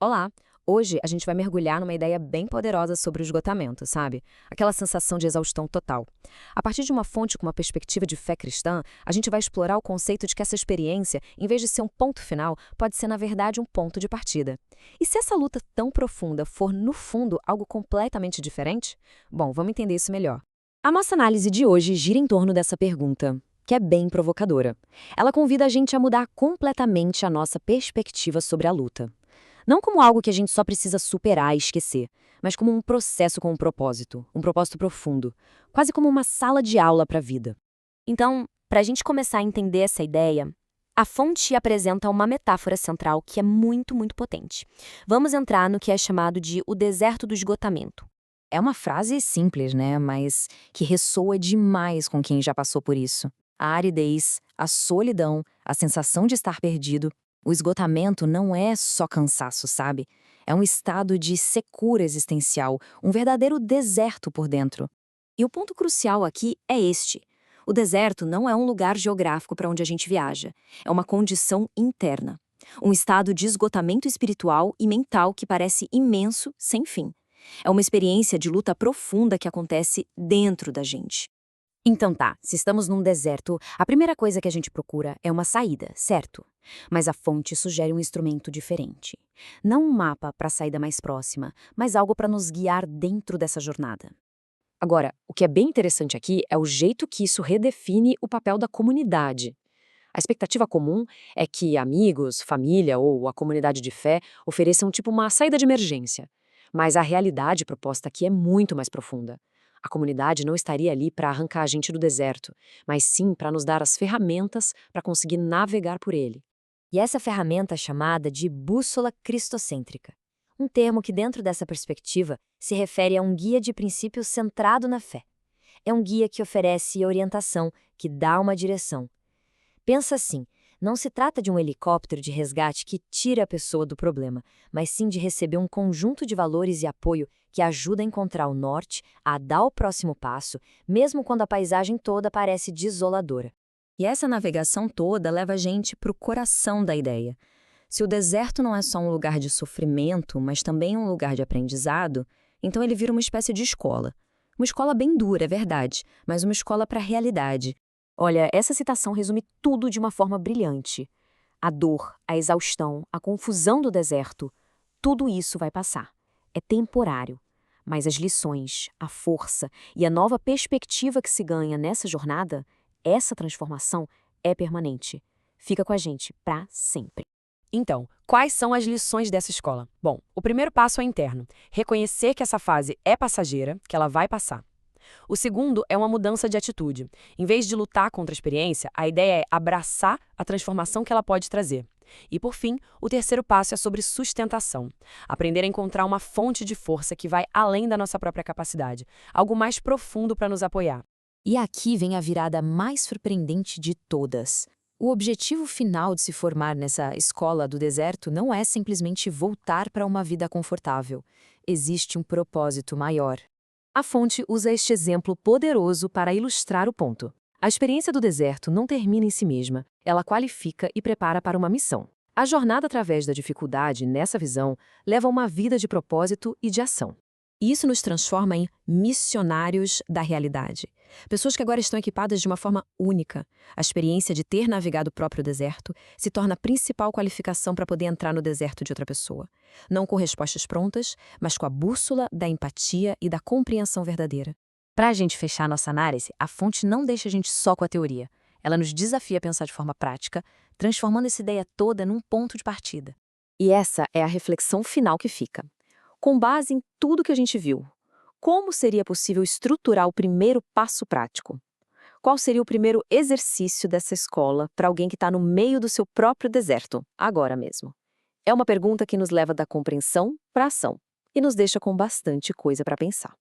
Olá! Hoje a gente vai mergulhar numa ideia bem poderosa sobre o esgotamento, sabe? Aquela sensação de exaustão total. A partir de uma fonte com uma perspectiva de fé cristã, a gente vai explorar o conceito de que essa experiência, em vez de ser um ponto final, pode ser na verdade um ponto de partida. E se essa luta tão profunda for, no fundo, algo completamente diferente? Bom, vamos entender isso melhor. A nossa análise de hoje gira em torno dessa pergunta, que é bem provocadora. Ela convida a gente a mudar completamente a nossa perspectiva sobre a luta. Não como algo que a gente só precisa superar e esquecer, mas como um processo com um propósito profundo, quase como uma sala de aula para a vida. Então, para a gente começar a entender essa ideia, a fonte apresenta uma metáfora central que é muito, muito potente. Vamos entrar no que é chamado de o deserto do esgotamento. É uma frase simples, né? Mas que ressoa demais com quem já passou por isso. A aridez, a solidão, a sensação de estar perdido. O esgotamento não é só cansaço, sabe? É um estado de secura existencial, um verdadeiro deserto por dentro. E o ponto crucial aqui é este. O deserto não é um lugar geográfico para onde a gente viaja. É uma condição interna. Um estado de esgotamento espiritual e mental que parece imenso, sem fim. É uma experiência de luta profunda que acontece dentro da gente. Então tá, se estamos num deserto, a primeira coisa que a gente procura é uma saída, certo? Mas a fonte sugere um instrumento diferente. Não um mapa para a saída mais próxima, mas algo para nos guiar dentro dessa jornada. Agora, o que é bem interessante aqui é o jeito que isso redefine o papel da comunidade. A expectativa comum é que amigos, família ou a comunidade de fé ofereçam tipo uma saída de emergência. Mas a realidade proposta aqui é muito mais profunda. A comunidade não estaria ali para arrancar a gente do deserto, mas sim para nos dar as ferramentas para conseguir navegar por ele. E essa ferramenta é chamada de bússola cristocêntrica. Um termo que, dentro dessa perspectiva, se refere a um guia de princípios centrado na fé. É um guia que oferece orientação, que dá uma direção. Pensa assim, não se trata de um helicóptero de resgate que tira a pessoa do problema, mas sim de receber um conjunto de valores e apoio que ajuda a encontrar o norte, a dar o próximo passo, mesmo quando a paisagem toda parece desoladora. E essa navegação toda leva a gente para o coração da ideia. Se o deserto não é só um lugar de sofrimento, mas também um lugar de aprendizado, então ele vira uma espécie de escola. Uma escola bem dura, é verdade, mas uma escola para a realidade. Olha, essa citação resume tudo de uma forma brilhante. A dor, a exaustão, a confusão do deserto, tudo isso vai passar. É temporário. Mas as lições, a força e a nova perspectiva que se ganha nessa jornada, essa transformação é permanente. Fica com a gente para sempre. Então, quais são as lições dessa escola? Bom, o primeiro passo é interno. Reconhecer que essa fase é passageira, que ela vai passar. O segundo é uma mudança de atitude. Em vez de lutar contra a experiência, a ideia é abraçar a transformação que ela pode trazer. E, por fim, o terceiro passo é sobre sustentação. Aprender a encontrar uma fonte de força que vai além da nossa própria capacidade, algo mais profundo para nos apoiar. E aqui vem a virada mais surpreendente de todas. O objetivo final de se formar nessa escola do deserto não é simplesmente voltar para uma vida confortável. Existe um propósito maior. A fonte usa este exemplo poderoso para ilustrar o ponto. A experiência do deserto não termina em si mesma, ela qualifica e prepara para uma missão. A jornada através da dificuldade, nessa visão, leva a uma vida de propósito e de ação. E isso nos transforma em missionários da realidade. Pessoas que agora estão equipadas de uma forma única. A experiência de ter navegado o próprio deserto se torna a principal qualificação para poder entrar no deserto de outra pessoa. Não com respostas prontas, mas com a bússola da empatia e da compreensão verdadeira. Para a gente fechar nossa análise, a fonte não deixa a gente só com a teoria. Ela nos desafia a pensar de forma prática, transformando essa ideia toda num ponto de partida. E essa é a reflexão final que fica. Com base em tudo que a gente viu, como seria possível estruturar o primeiro passo prático? Qual seria o primeiro exercício dessa escola para alguém que está no meio do seu próprio deserto, agora mesmo? É uma pergunta que nos leva da compreensão para a ação e nos deixa com bastante coisa para pensar.